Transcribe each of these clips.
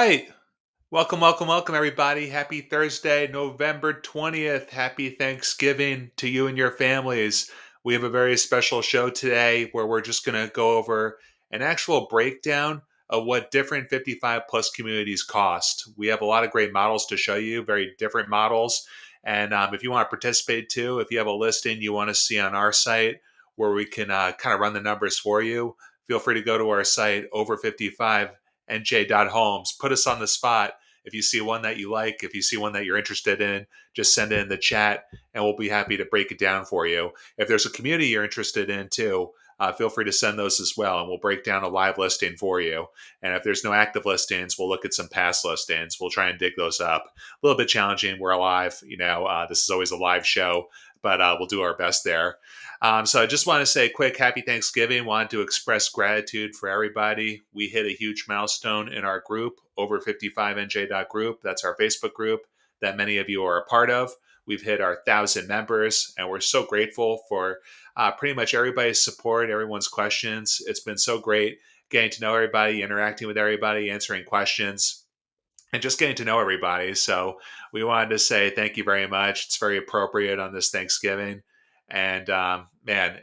right. Welcome, welcome, welcome, everybody. Happy Thursday, November 20th. Happy Thanksgiving to you and your families. We have a very special show today where we're just going to go over an actual breakdown of what different 55 plus communities cost. We have a lot of great models to show you, very different models. And if you want to participate too, if you have a listing you want to see on our site where we can kind of run the numbers for you, feel free to go to our site, over55nj.homes. Put us on the spot. If you see one that you like, if you see one that you're interested in, just send it in the chat and we'll be happy to break it down for you. If there's a community you're interested in too, feel free to send those as well and we'll break down a live listing for you. And if there's no active listings, we'll look at some past listings. We'll try and dig those up. A little bit challenging. We're live. This is always a live show, but we'll do our best there. So I just want to say a quick happy Thanksgiving. Wanted to express gratitude for everybody. We hit a huge milestone in our group, over55nj.group. That's our Facebook group that many of you are a part of. We've hit our 1,000 members, and we're so grateful for pretty much everybody's support, everyone's questions. It's been so great getting to know everybody, interacting with everybody, answering questions, and just getting to know everybody. So we wanted to say thank you very much. It's very appropriate on this Thanksgiving. And man,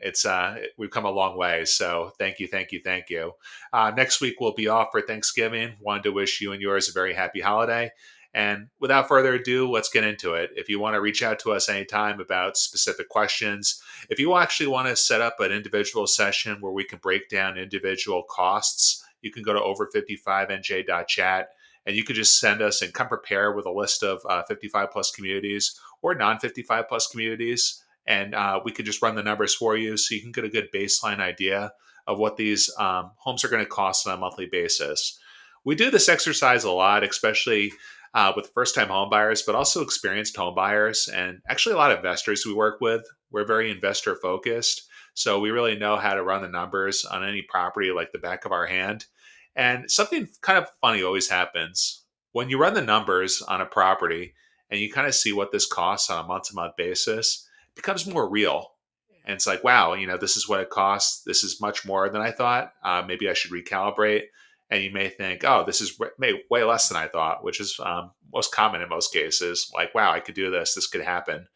we've come a long way. So thank you, thank you, thank you. Next week we'll be off for Thanksgiving. Wanted to wish you and yours a very happy holiday. And without further ado, let's get into it. If you want to reach out to us anytime about specific questions, if you actually want to set up an individual session where we can break down individual costs, you can go to over55nj.chat and you can just send us and come prepare with a list of 55 plus communities or non 55 plus communities. And we could just run the numbers for you so you can get a good baseline idea of what these homes are going to cost on a monthly basis. We do this exercise a lot, especially with first-time home buyers, but also experienced home buyers and actually a lot of investors we work with. We're very investor focused, so we really know how to run the numbers on any property like the back of our hand. And something kind of funny always happens when you run the numbers on a property and you kind of see what this costs on a month-to-month basis. It becomes more real. And it's like, wow, this is what it costs. This is much more than I thought. Maybe I should recalibrate. And you may think, oh, this is way less than I thought, which is most common in most cases. Like, wow, I could do this. This could happen.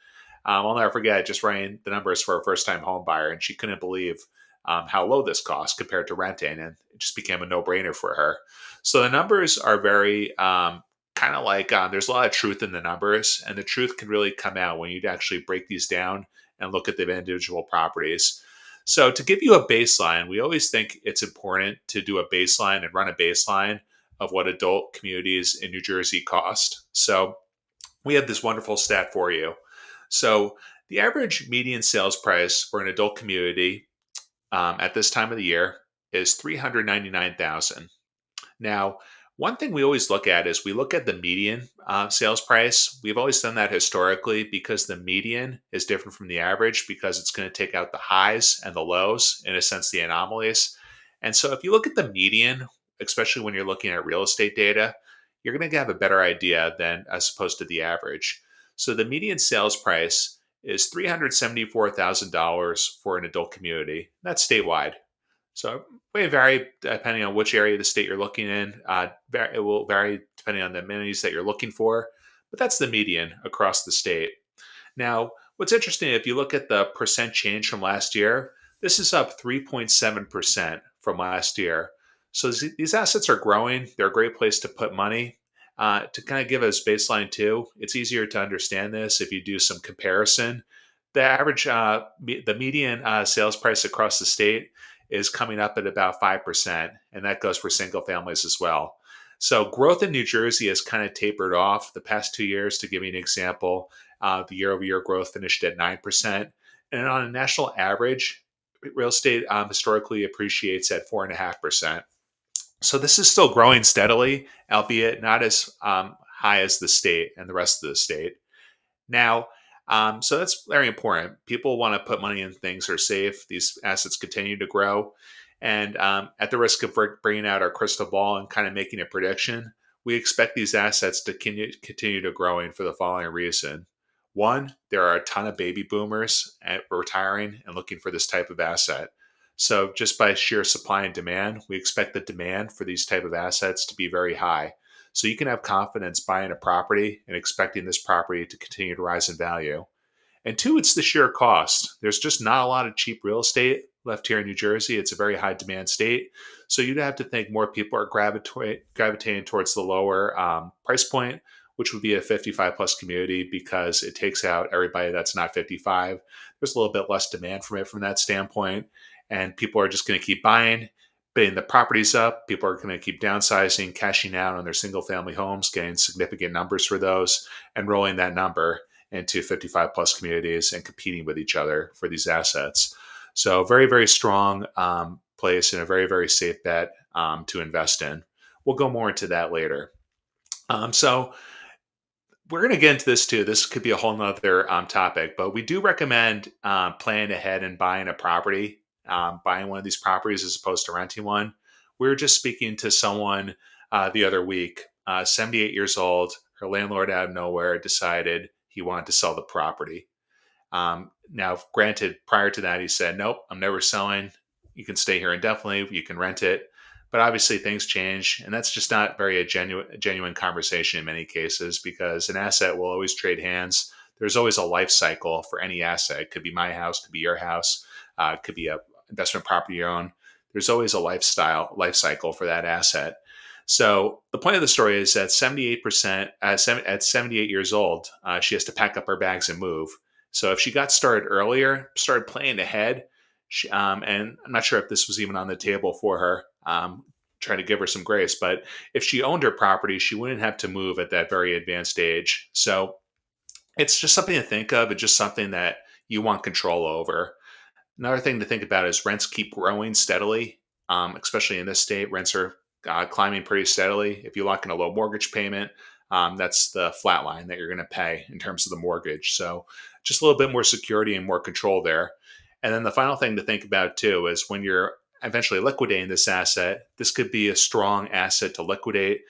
I'll never forget just running the numbers for a first-time home buyer, and she couldn't believe how low this cost compared to renting, and it just became a no-brainer for her. So the numbers are very kind of like there's a lot of truth in the numbers, and the truth can really come out when you actually break these down and look at the individual properties. So to give you a baseline, we always think it's important to do a baseline and run a baseline of what adult communities in New Jersey cost. So we have this wonderful stat for you. So the average median sales price for an adult community at this time of the year is $399,000. Now, one thing we always look at is we look at the median sales price. We've always done that historically because the median is different from the average because it's going to take out the highs and the lows, in a sense, the anomalies. And so if you look at the median, especially when you're looking at real estate data, you're going to have a better idea than as opposed to the average. So the median sales price is $374,000 for an adult community. That's statewide. So it may vary depending on which area of the state you're looking in. It will vary depending on the amenities that you're looking for, but that's the median across the state. Now, what's interesting, if you look at the percent change from last year, this is up 3.7% from last year. So these assets are growing. They're a great place to put money. To kind of give us baseline too, it's easier to understand this if you do some comparison. The average, the median sales price across the state is coming up at about 5%, and that goes for single families as well. So growth in New Jersey has kind of tapered off the past 2 years. To give you an example, the year-over-year growth finished at 9%. And on a national average, real estate historically appreciates at 4.5%. So this is still growing steadily, albeit not as high as the state and the rest of the state. Now, so that's very important. People want to put money in things that are safe. These assets continue to grow. And at the risk of bringing out our crystal ball and kind of making a prediction, we expect these assets to continue to growing for the following reason. One, there are a ton of baby boomers retiring and looking for this type of asset. So just by sheer supply and demand, we expect the demand for these type of assets to be very high. So you can have confidence buying a property and expecting this property to continue to rise in value. And two, it's the sheer cost. There's just not a lot of cheap real estate left here in New Jersey. It's a very high demand state. So you'd have to think more people are gravitating towards the lower price point, which would be a 55 plus community because it takes out everybody that's not 55. There's a little bit less demand from it from that standpoint. And people are just going to keep buying, bidding the properties up. People are going to keep downsizing, cashing out on their single family homes, getting significant numbers for those, and rolling that number into 55 plus communities and competing with each other for these assets. So, very, very strong place and a very, very safe bet to invest in. We'll go more into that later. So, we're going to get into this too. This could be a whole nother topic, but we do recommend planning ahead and buying a property, buying one of these properties as opposed to renting one. We were just speaking to someone the other week, 78 years old. Her landlord out of nowhere decided he wanted to sell the property. Now, granted, prior to that, he said, "Nope, I'm never selling. You can stay here indefinitely. You can rent it." But obviously, things change, and that's just not very genuine conversation in many cases because an asset will always trade hands. There's always a life cycle for any asset. It could be my house, could be your house, it could be a investment property you own. There's always a life cycle for that asset. So the point of the story is that 78% at 78 years old, she has to pack up her bags and move. So if she got started earlier, started planning ahead, and I'm not sure if this was even on the table for her, trying to give her some grace, but if she owned her property, she wouldn't have to move at that very advanced age. So it's just something to think of. It's just something that you want control over. Another thing to think about is rents keep growing steadily, especially in this state. Rents are climbing pretty steadily. If you lock in a low mortgage payment, that's the flat line that you're going to pay in terms of the mortgage. So just a little bit more security and more control there. And then the final thing to think about too is when you're eventually liquidating this asset, this could be a strong asset to liquidate.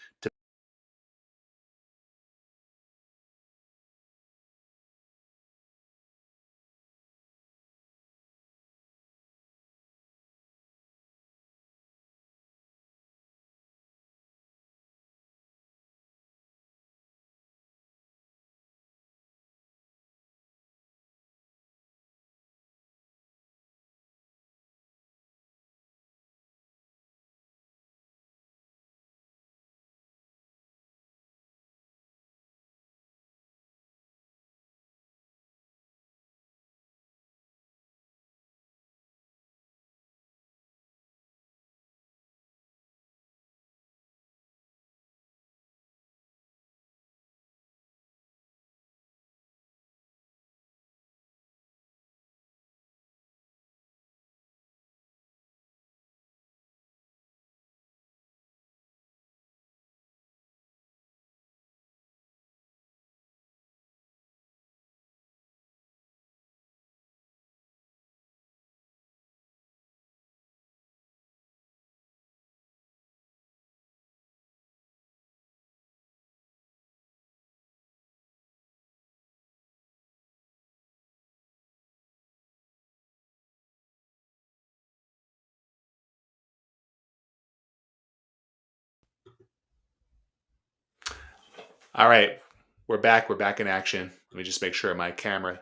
All right, we're back. We're back in action. Let me just make sure my camera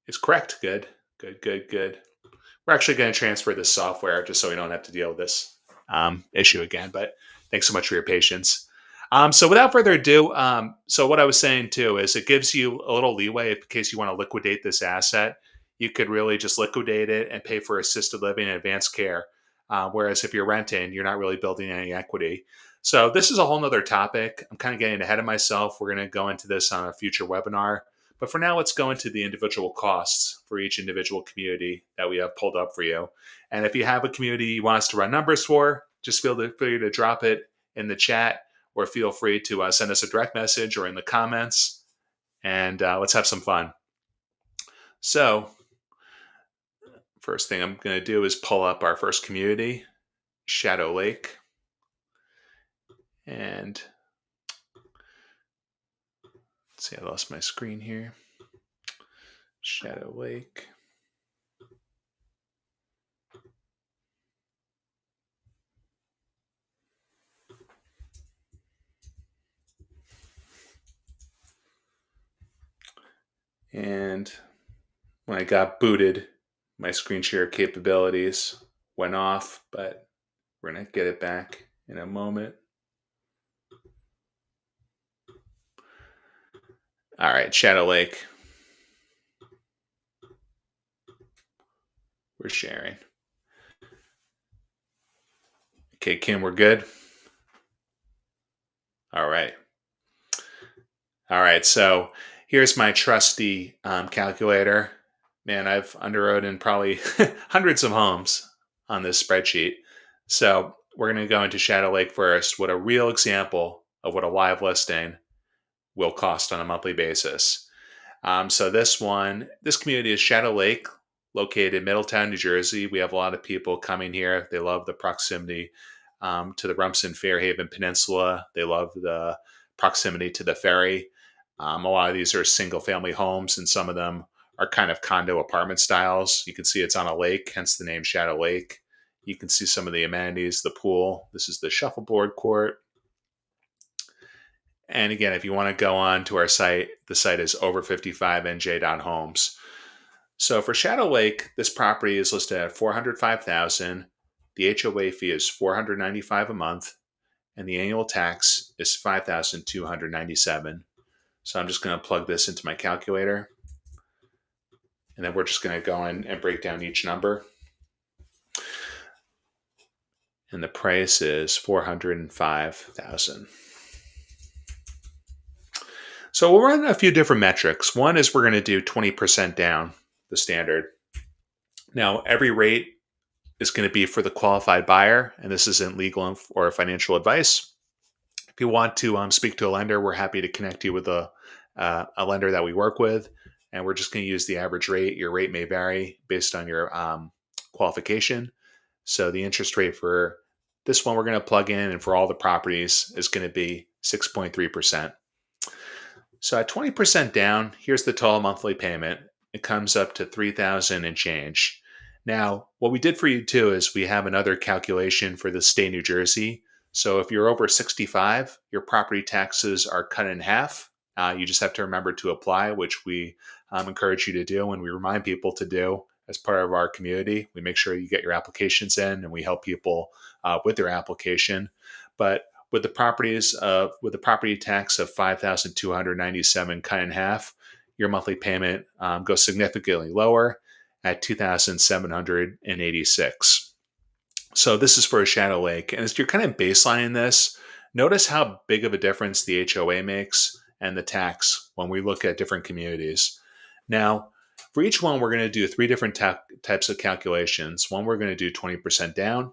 is correct. Good, good, good, good. We're actually going to transfer this software just so we don't have to deal with this issue again. But thanks so much for your patience. So without further ado, so what I was saying too is it gives you a little leeway in case you want to liquidate this asset. You could really just liquidate it and pay for assisted living and advanced care. Whereas if you're renting, you're not really building any equity. So this is a whole nother topic. I'm kind of getting ahead of myself. We're going to go into this on a future webinar. But for now, let's go into the individual costs for each individual community that we have pulled up for you. And if you have a community you want us to run numbers for, just feel free to drop it in the chat or feel free to send us a direct message or in the comments. And let's have some fun. So, first thing I'm going to do is pull up our first community, Shadow Lake. And let's see, I lost my screen here. Shadow Lake. And when I got booted, my screen share capabilities went off, but we're going to get it back in a moment. All right, Shadow Lake. We're sharing. Okay, Kim, we're good. All right. All right. So here's my trusty calculator. Man, I've underwritten probably hundreds of homes on this spreadsheet. So we're going to go into Shadow Lake first. What a real example of what a live listing will cost on a monthly basis. So this community is Shadow Lake, located in Middletown, New Jersey. We have a lot of people coming here. They love the proximity to the Rumson Fairhaven Peninsula. They love the proximity to the ferry. A lot of these are single family homes, and some of them are kind of condo apartment styles. You can see it's on a lake, hence the name Shadow Lake. You can see some of the amenities, the pool. This is the shuffleboard court. And again, if you want to go on to our site, the site is over55nj.homes. So for Shadow Lake, this property is listed at $405,000. The HOA fee is $495 a month, and the annual tax is $5,297. So I'm just going to plug this into my calculator, and then we're just going to go in and break down each number. And the price is $405,000. So we'll run a few different metrics. One is we're going to do 20% down, the standard. Now, every rate is going to be for the qualified buyer, and this isn't legal or financial advice. If you want to speak to a lender, we're happy to connect you with a lender that we work with, and we're just going to use the average rate. Your rate may vary based on your qualification. So the interest rate for this one we're going to plug in, and for all the properties, is going to be 6.3%. So at 20% down, here's the total monthly payment. It comes up to $3,000 and change. Now, what we did for you too is we have another calculation for the state of New Jersey. So if you're over 65, your property taxes are cut in half. You just have to remember to apply, which we encourage you to do, and we remind people to do as part of our community. We make sure you get your applications in, and we help people with their application. But with the property tax of $5,297 cut in half, your monthly payment goes significantly lower at $2,786. So this is for a Shadow Lake, and as you're kind of baselining this, notice how big of a difference the HOA makes and the tax when we look at different communities. Now, for each one, we're going to do three different types of calculations. One, we're going to do 20% down.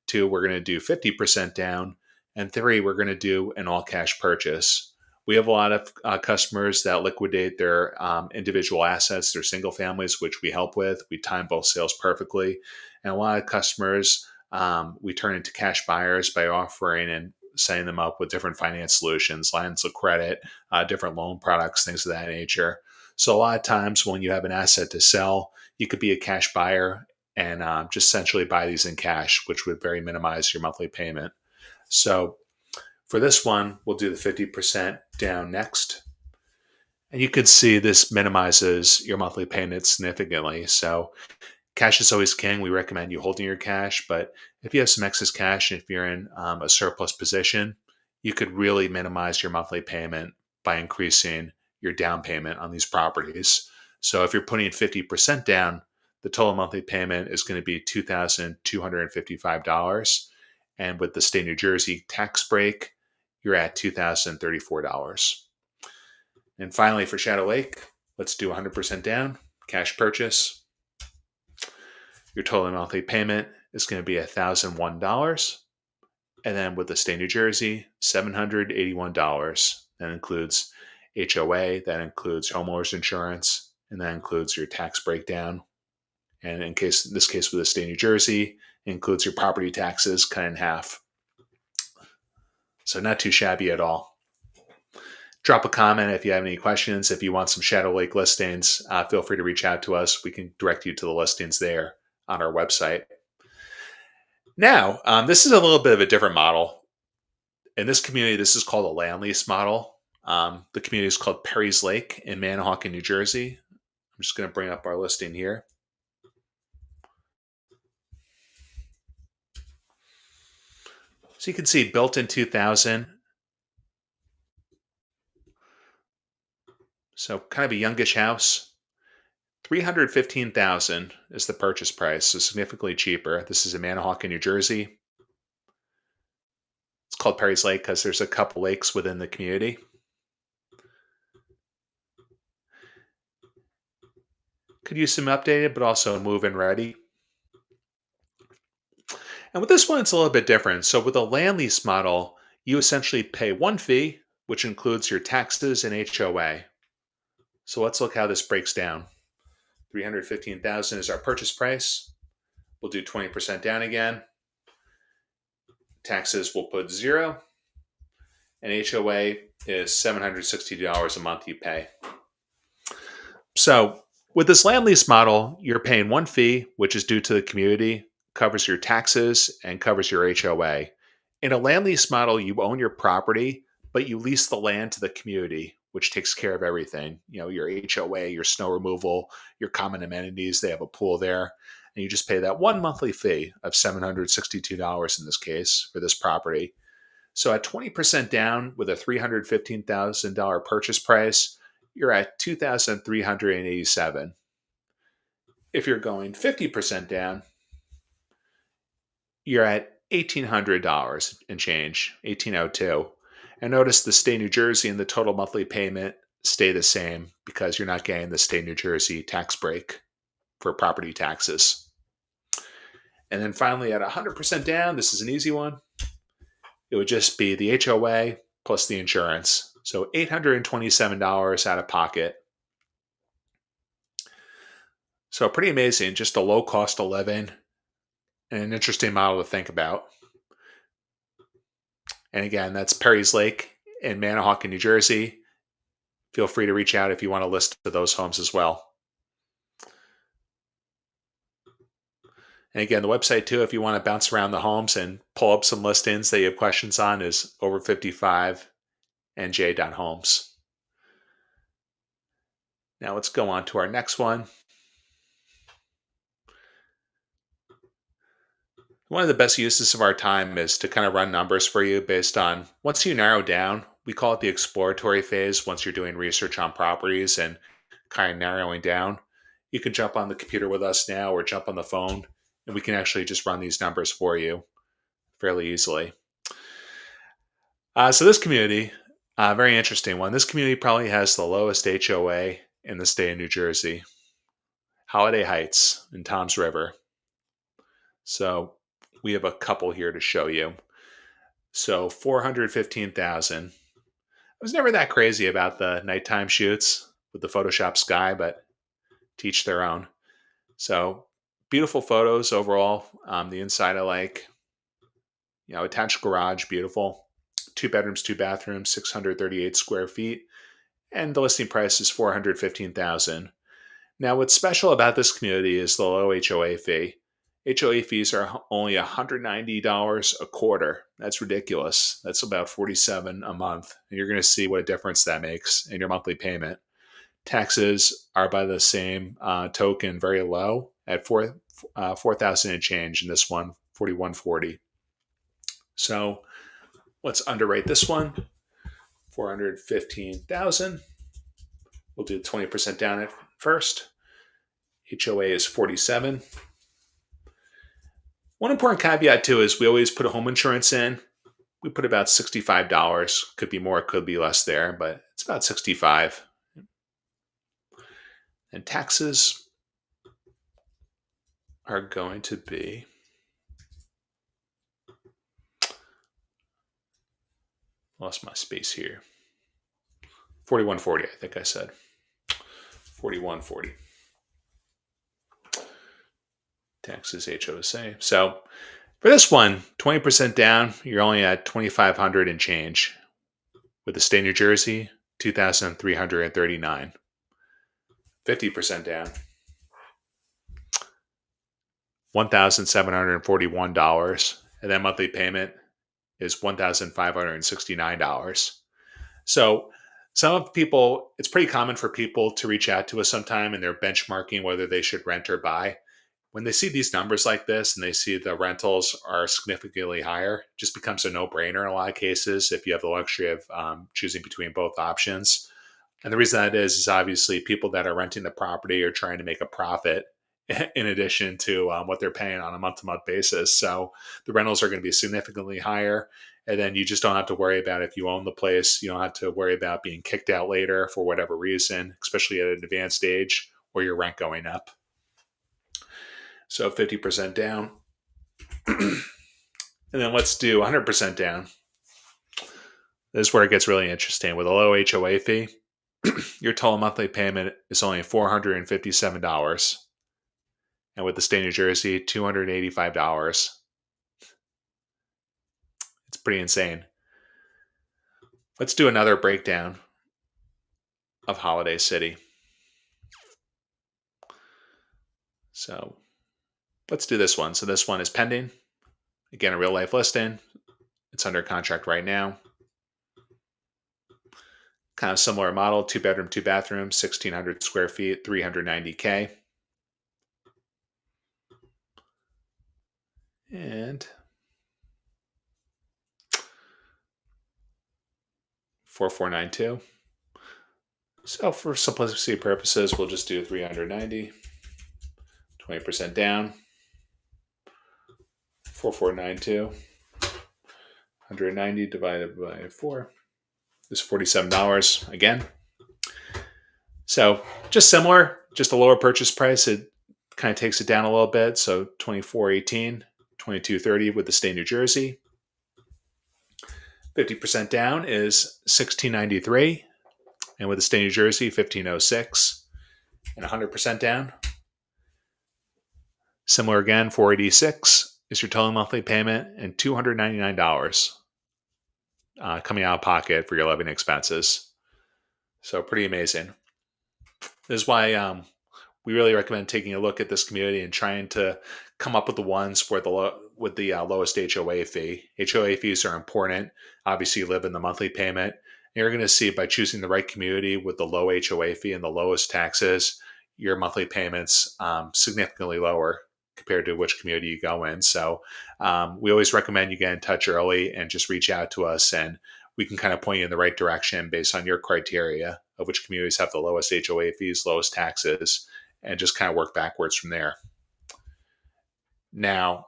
Two, we're going to do 50% down. And three, we're going to do an all-cash purchase. We have a lot of customers that liquidate their individual assets, their single families, which we help with. We time both sales perfectly. And a lot of customers we turn into cash buyers by offering and setting them up with different finance solutions, lines of credit, different loan products, things of that nature. So a lot of times when you have an asset to sell, you could be a cash buyer and just essentially buy these in cash, which would very minimize your monthly payment. So for this one, we'll do the 50% down next. And you can see this minimizes your monthly payment significantly. So cash is always king. We recommend you holding your cash. But if you have some excess cash, if you're in a surplus position, you could really minimize your monthly payment by increasing your down payment on these properties. So if you're putting 50% down, the total monthly payment is going to be $2,255. And with the state of New Jersey tax break, you're at $2,034. And finally, for Shadow Lake, let's do 100% down, cash purchase. Your total monthly payment is going to be $1,001. And then with the state of New Jersey, $781. That includes HOA, that includes homeowners insurance, and that includes your tax breakdown. And in this case with the state of New Jersey, it includes your property taxes cut in half. So not too shabby at all. Drop a comment if you have any questions. If you want some Shadow Lake listings, feel free to reach out to us. We can direct you to the listings there on our website. Now, this is a little bit of a different model. In this community, this is called a land lease model. The community is called Perry's Lake in Manahawkin, New Jersey. I'm just going to bring up our listing here. So you can see built in 2000. So kind of a youngish house. 315,000 is the purchase price, so significantly cheaper. This is in Manahawkin, New Jersey. It's called Perry's Lake because there's a couple lakes within the community. Could use some updated, but also move-in ready. And with this one, it's a little bit different. So with a land lease model, you essentially pay one fee, which includes your taxes and HOA. So let's look how this breaks down. 315,000 is our purchase price. We'll do 20% down again. Taxes we'll put 0. And HOA is $760 a month you pay. So with this land lease model, you're paying one fee, which is due to the community, covers your taxes, and covers your HOA. In a land lease model, you own your property, but you lease the land to the community, which takes care of everything. You know, your HOA, your snow removal, your common amenities. They have a pool there. And you just pay that one monthly fee of $762 in this case for this property. So at 20% down with a $315,000 purchase price, you're at $2,387. If you're going 50% down, you're at $1,800 and change, $1,802. And notice the state of New Jersey and the total monthly payment stay the same because you're not getting the state of New Jersey tax break for property taxes. And then finally, at 100% down, this is an easy one. It would just be the HOA plus the insurance. So $827 out of pocket. So pretty amazing, just a low cost of living and an interesting model to think about. And again, that's Perry's Lake in Manahawkin, New Jersey. Feel free to reach out if you want to list to those homes as well. And again, the website too, if you want to bounce around the homes and pull up some listings that you have questions on, is over55nj.homes. Now let's go on to our next one. One of the best uses of our time is to kind of run numbers for you based on, once you narrow down, we call it the exploratory phase. Once you're doing research on properties and kind of narrowing down, you can jump on the computer with us now or jump on the phone, and we can actually just run these numbers for you fairly easily. So this community, very interesting one. This community probably has the lowest HOA in the state of New Jersey. Holiday Heights in Toms River. So we have a couple here to show you. So 415,000. I was never that crazy about the nighttime shoots with the Photoshop sky, but teach their own. So beautiful photos overall. The inside I like. You know, attached garage, beautiful. 2 bedrooms, 2 bathrooms, 638 square feet. And the listing price is 415,000. Now, what's special about this community is the low HOA fee. HOA fees are only $190 a quarter. That's ridiculous. That's about $47 a month. And you're going to see what a difference that makes in your monthly payment. Taxes are by the same token very low at $4,000 and change. In this one, $4,140. So let's underrate this one. $415,000. We'll do 20% down at first. HOA is $47. One important caveat too is we always put a home insurance in. We put about $65. Could be more, could be less there, but it's about $65. And taxes are going to be lost my space here. $4,140, I think I said. $4,140. Taxes HOSA. So for this one, 20% down, you're only at $2,500 and change. With the state of New Jersey, $2,339. 50% down, $1,741. And then monthly payment is $1,569. So Some people, it's pretty common for people to reach out to us sometime and they're benchmarking whether they should rent or buy. When they see these numbers like this and they see the rentals are significantly higher, it just becomes a no-brainer in a lot of cases if you have the luxury of choosing between both options. And the reason that is obviously people that are renting the property are trying to make a profit in addition to what they're paying on a month-to-month basis. So the rentals are going to be significantly higher. And then you just don't have to worry about if you own the place. You don't have to worry about being kicked out later for whatever reason, especially at an advanced age or your rent going up. So 50% down. And then let's do 100% down. This is where it gets really interesting. With a low HOA fee, your total monthly payment is only $457. And with the state of New Jersey, $285. It's pretty insane. Let's do another breakdown of Holiday City. So let's do this one. So this one is pending. Again, a real life listing. It's under contract right now. Kind of similar model, 2-bedroom, 2-bathroom, 1,600 square feet, $390K. And 4492. So for simplicity purposes, we'll just do 390, 20% down, 4492, 190 divided by 4 is $47 again. So just similar, just a lower purchase price. It kind of takes it down a little bit. So 2418, 2230 with the state of New Jersey. 50% down is 1693, and with the state of New Jersey, 1506, and 100% down. Similar again, 486 is your total monthly payment, and $299 coming out of pocket for your living expenses. So pretty amazing. This is why we really recommend taking a look at this community and trying to come up with the ones where with the lowest HOA fee. HOA fees are important. Obviously, you live in the monthly payment. And you're going to see by choosing the right community with the low HOA fee and the lowest taxes, your monthly payments significantly lower compared to which community you go in. So we always recommend you get in touch early and just reach out to us, and we can kind of point you in the right direction based on your criteria of which communities have the lowest HOA fees, lowest taxes, and just kind of work backwards from there. Now,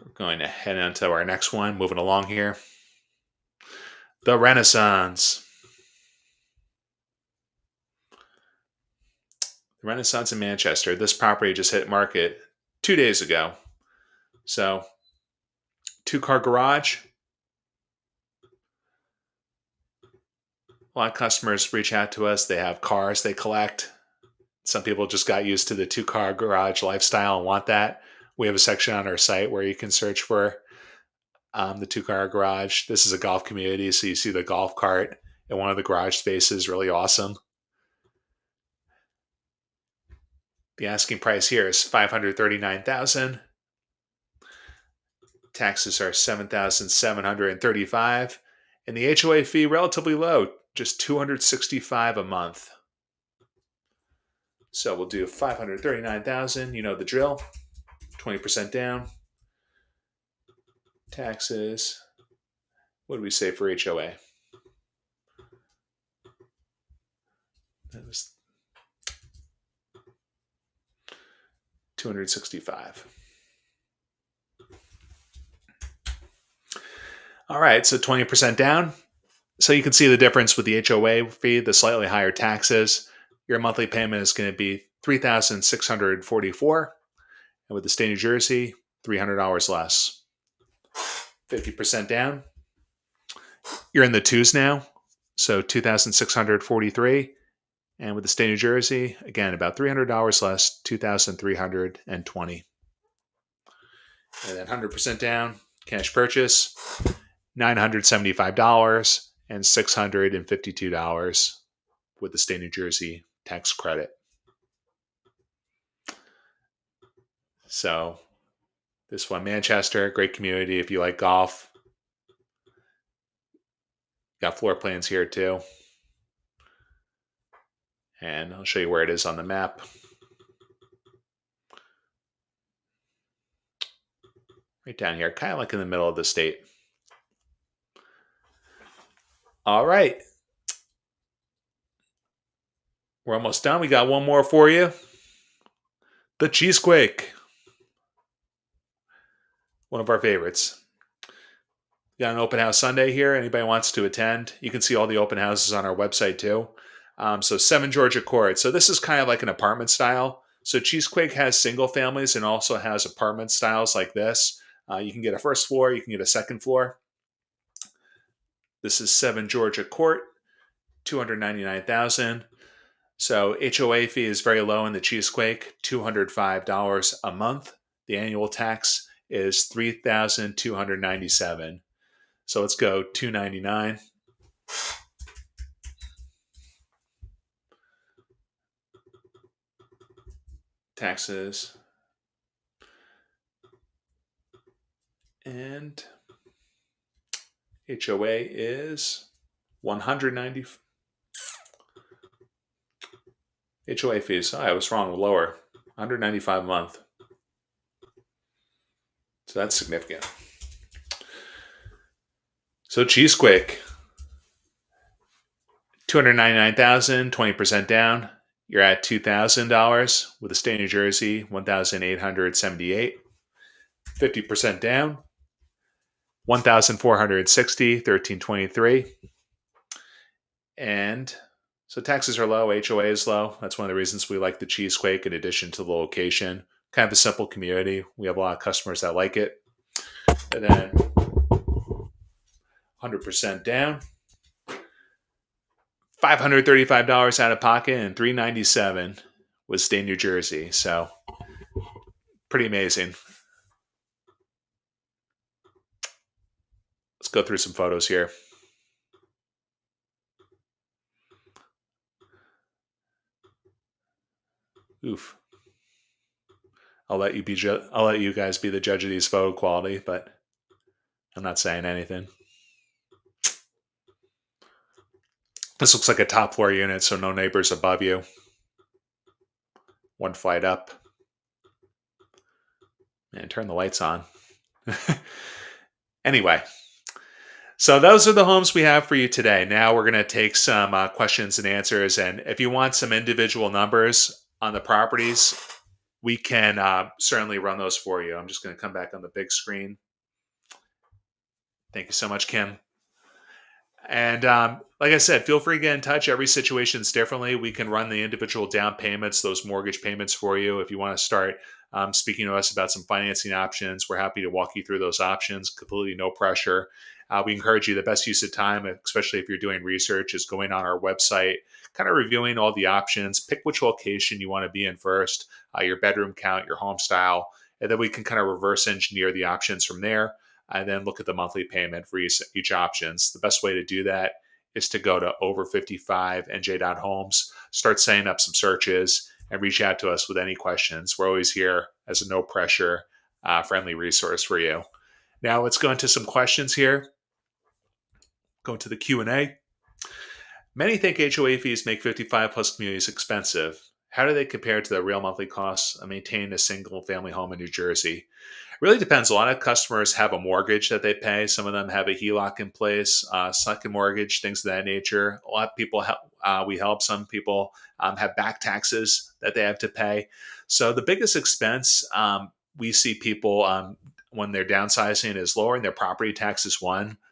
we're going to head on to our next one, moving along here. The Renaissance. The Renaissance in Manchester. This property just hit market 2 days ago. So, 2-car garage. A lot of customers reach out to us. They have cars they collect. Some people just got used to the 2-car garage lifestyle and want that. We have a section on our site where you can search for the 2-car garage. This is a golf community, so you see the golf cart in one of the garage spaces. Really awesome. The asking price here is $539,000. Taxes are $7,735, and the HOA fee relatively low, just $265 a month. So we'll do $539,000. You know the drill. 20% down. Taxes. What do we say for HOA? That was $265. All right, so 20% down. So you can see the difference with the HOA fee, the slightly higher taxes. Your monthly payment is going to be $3,644, and with the state of New Jersey, $300 less. 50% down. You're in the twos now, so $2,643, and with the state of New Jersey, again about $300 less, $2,320. And then 100% down, cash purchase, $975 and $652 with the state of New Jersey tax credit. So this one, Manchester, great community if you like golf. Got floor plans here too. And I'll show you where it is on the map. Right down here, kind of like in the middle of the state. All right. We're almost done. We got one more for you. The Cheesequake. One of our favorites. Got an open house Sunday here. Anybody wants to attend, you can see all the open houses on our website too. So 7 Georgia Court. So this is kind of like an apartment style. So Cheesequake has single families and also has apartment styles like this. You can get a first floor, you can get a second floor. This is 7 Georgia Court, $299,000. So HOA fee is very low in the Cheesequake, $205 a month. The annual tax is $3,297. So let's go $299. Taxes. And HOA is $190. HOA fees. I was wrong, lower. $195 a month. So that's significant. So Cheesequake, $299,000, 20% down. You're at $2,000 with a stay in New Jersey, $1,878. 50% down, $1,460, $1,323. And so taxes are low, HOA is low. That's one of the reasons we like the Cheesequake in addition to the location. Kind of a simple community. We have a lot of customers that like it. And then 100% down, $535 out of pocket, and $397 with stay in New Jersey. So pretty amazing. Let's go through some photos here. Oof. I'll let you guys be the judge of these photo quality, but I'm not saying anything. This looks like a top floor unit, so no neighbors above you. One flight up. And turn the lights on. Anyway, so those are the homes we have for you today. Now we're going to take some questions and answers. And if you want some individual numbers on the properties, we can certainly run those for you. I'm just going to come back on the big screen. Thank you so much, Kim. And like I said, feel free to get in touch. Every situation is differently. We can run the individual down payments, those mortgage payments for you. If you want to start speaking to us about some financing options, we're happy to walk you through those options. Completely no pressure. We encourage you, the best use of time, especially if you're doing research, is going on our website, kind of reviewing all the options, pick which location you want to be in first, your bedroom count, your home style, and then we can kind of reverse engineer the options from there, and then look at the monthly payment for each options. The best way to do that is to go to over55nj.homes, start setting up some searches, and reach out to us with any questions. We're always here as a no pressure, friendly resource for you. Now let's go into some questions here. Go into the Q&A. Many think HOA fees make 55 plus communities expensive. How do they compare to the real monthly costs of maintaining a single family home in New Jersey? Really depends. A lot of customers have a mortgage that they pay. Some of them have a HELOC in place, second mortgage, things of that nature. A lot of people we help. Some people have back taxes that they have to pay. So the biggest expense we see people when they're downsizing is lowering their property taxes,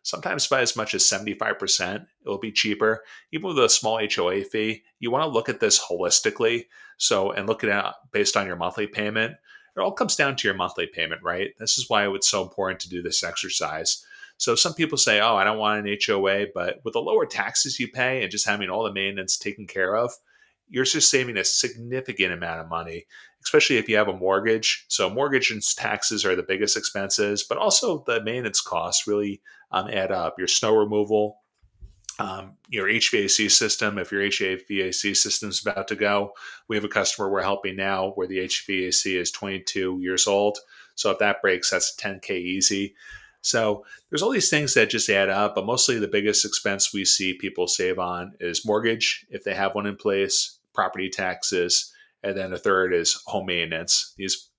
sometimes by as much as 75%. It will be cheaper. Even with a small HOA fee, you want to look at this holistically. So, and look at it based on your monthly payment. It all comes down to your monthly payment, right? This is why it's so important to do this exercise. So some people say, oh, I don't want an HOA, but with the lower taxes you pay and just having all the maintenance taken care of, you're just saving a significant amount of money, especially if you have a mortgage. So mortgage and taxes are the biggest expenses, but also the maintenance costs really add up. Your snow removal, your HVAC system, if your HVAC system is about to go. We have a customer we're helping now where the HVAC is 22 years old. So if that breaks, that's $10K easy. So there's all these things that just add up, but mostly the biggest expense we see people save on is mortgage, if they have one in place, property taxes, and then a third is home maintenance. These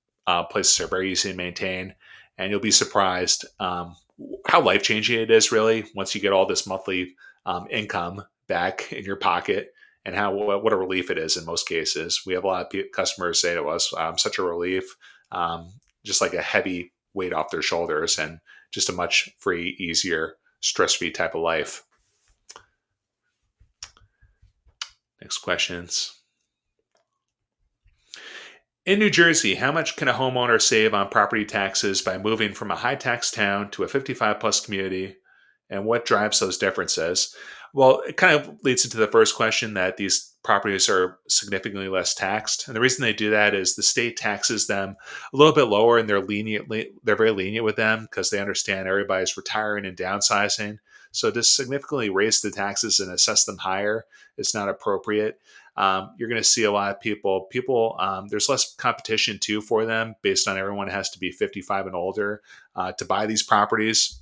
places are very easy to maintain, and you'll be surprised how life changing it is really once you get all this monthly income back in your pocket, and how what a relief it is in most cases. We have a lot of customers say to us, "Such a relief," just like a heavy weight off their shoulders, and just a much free, easier, stress-free type of life. Next questions. In New Jersey, how much can a homeowner save on property taxes by moving from a high tax town to a 55 plus community? And what drives those differences? Well, it kind of leads into the first question that these properties are significantly less taxed. And the reason they do that is the state taxes them a little bit lower, and they're very lenient with them because they understand everybody's retiring and downsizing. So to significantly raise the taxes and assess them higher is not appropriate. You're going to see a lot of there's less competition too for them based on everyone has to be 55 and older to buy these properties.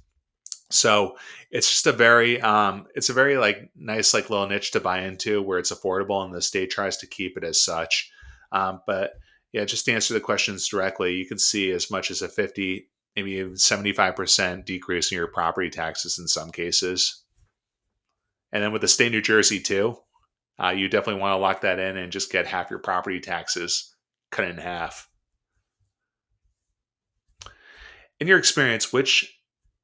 So it's just it's a very like nice like little niche to buy into where it's affordable, and the state tries to keep it as such. But yeah, just to answer the questions directly, you can see as much as a 50, maybe even 75% decrease in your property taxes in some cases. And then with the state of New Jersey too, you definitely want to lock that in and just get half your property taxes cut in half. In your experience, which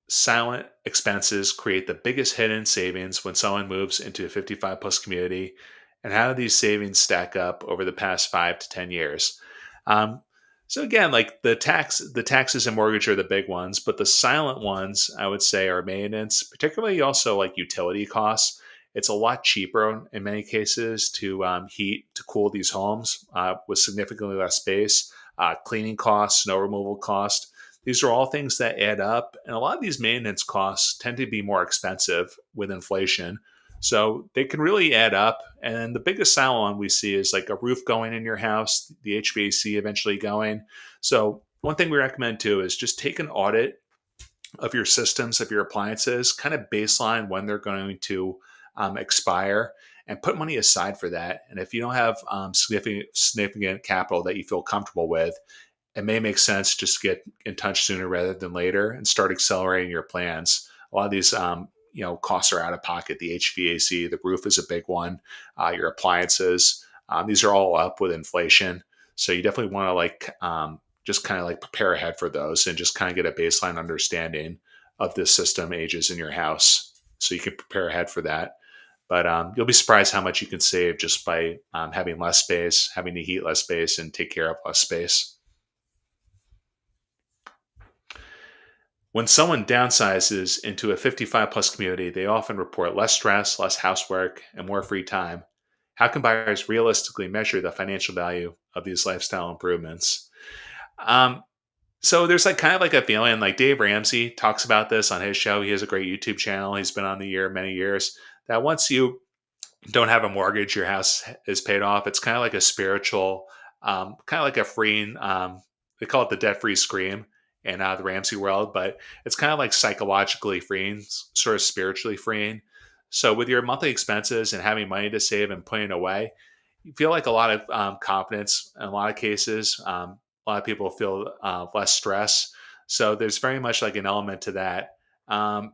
silent expenses create the biggest hidden savings when someone moves into a 55 plus community? And how do these savings stack up over the past 5 to 10 years? Um, so again, like the taxes and mortgage are the big ones, but the silent ones I would say are maintenance, particularly also like utility costs. It's a lot cheaper in many cases to heat to cool these homes with significantly less space. Cleaning costs, snow removal costs. These are all things that add up, and a lot of these maintenance costs tend to be more expensive with inflation. So they can really add up. And the biggest silent one we see is like a roof going in your house, the HVAC eventually going. So one thing we recommend too is just take an audit of your systems, of your appliances, kind of baseline when they're going to expire, and put money aside for that. And if you don't have significant capital that you feel comfortable with, it may make sense just to get in touch sooner rather than later and start accelerating your plans. A lot of these, costs are out of pocket. The HVAC, the roof is a big one. Your appliances, these are all up with inflation. So you definitely want to just kind of like prepare ahead for those and just kind of get a baseline understanding of the system ages in your house, so you can prepare ahead for that. But you'll be surprised how much you can save just by having less space, having to heat less space, and take care of less space. When someone downsizes into a 55 plus community, they often report less stress, less housework, and more free time. How can buyers realistically measure the financial value of these lifestyle improvements? Um, so there's like kind of like a feeling like Dave Ramsey talks about this on his show. He has a great YouTube channel. He's been on the air many years. That once you don't have a mortgage, your house is paid off. It's kind of like a spiritual, kind of like a freeing. They call it the debt-free scream in the Ramsey world, but it's kind of like psychologically freeing, sort of spiritually freeing. So with your monthly expenses and having money to save and putting away, you feel like a lot of confidence in a lot of cases. A lot of people feel less stress. So there's very much like an element to that. Um,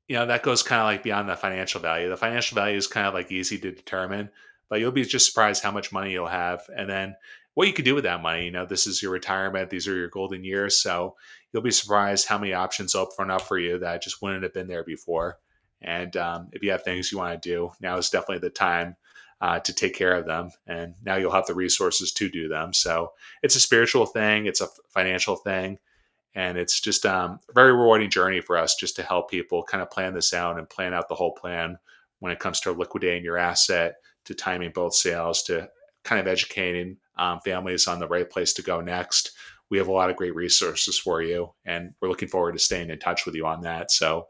that goes kind of like beyond the financial value. The financial value is kind of like easy to determine, but you'll be just surprised how much money you'll have, and then what you can do with that money. This is your retirement; these are your golden years. So you'll be surprised how many options open up for you that just wouldn't have been there before. And if you have things you want to do, now is definitely the time to take care of them. And now you'll have the resources to do them. So it's a spiritual thing, it's a financial thing. And it's just a very rewarding journey for us just to help people kind of plan this out and plan out the whole plan when it comes to liquidating your asset, to timing both sales, to kind of educating families on the right place to go next. We have a lot of great resources for you, and we're looking forward to staying in touch with you on that. So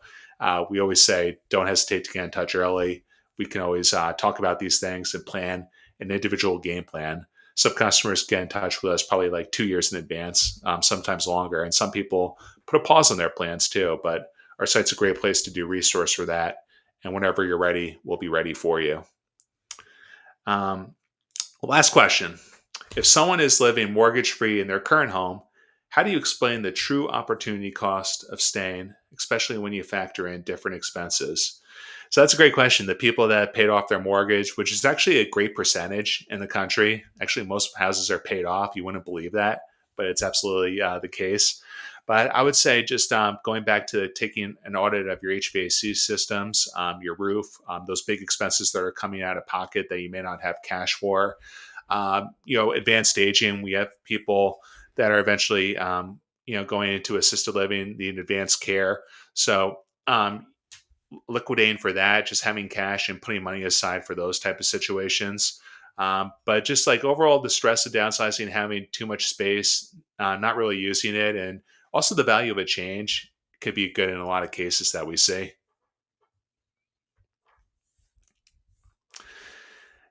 we always say, don't hesitate to get in touch early. We can always talk about these things and plan an individual game plan. some customers get in touch with us probably like 2 years in advance, sometimes longer. And some people put a pause on their plans too. But our site's a great place to do resource for that. And whenever you're ready, we'll be ready for you. Um, Last question. If someone is living mortgage free in their current home, how do you explain the true opportunity cost of staying, especially when you factor in different expenses? So that's a great question. The people that paid off their mortgage, which is actually a great percentage in the country, actually, most houses are paid off. You wouldn't believe that, but it's absolutely the case. But I would say just going back to taking an audit of your HVAC systems, your roof, those big expenses that are coming out of pocket that you may not have cash for. Advanced aging, we have people that are eventually, going into assisted living, needing advanced care. So liquidating for that, just having cash and putting money aside for those type of situations. But just like overall, the stress of downsizing, having too much space, not really using it, and also the value of a change could be good in a lot of cases that we see.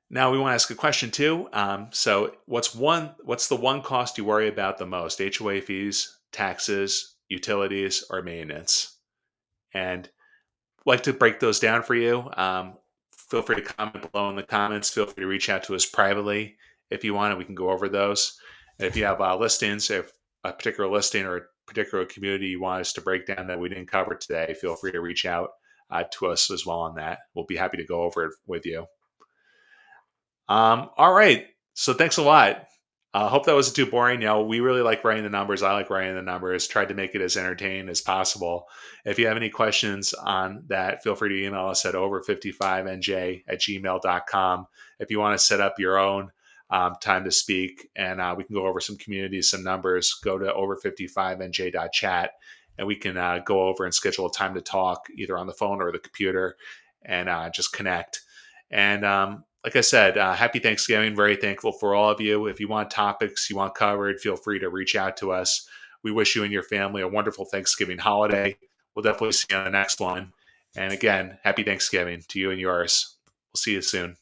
Now we want to ask a question too. So what's the one cost you worry about the most? HOA fees, taxes, utilities, or maintenance? And like to break those down for you. Feel free to comment below in the comments. Feel free to reach out to us privately if you want, and we can go over those. And if you have listings, if a particular listing or a particular community you want us to break down that we didn't cover today, feel free to reach out to us as well on that. We'll be happy to go over it with you. All right. So thanks a lot. Hope that wasn't too boring. We really like writing the numbers. I like writing the numbers. Tried to make it as entertaining as possible. If you have any questions on that, feel free to email us at over55nj@gmail.com. If you want to set up your own time to speak and we can go over some communities, some numbers, go to over55nj.chat and we can go over and schedule a time to talk either on the phone or the computer and just connect. And like I said, happy Thanksgiving. Very thankful for all of you. If you want topics you want covered, feel free to reach out to us. We wish you and your family a wonderful Thanksgiving holiday. We'll definitely see you on the next one. And again, happy Thanksgiving to you and yours. We'll see you soon.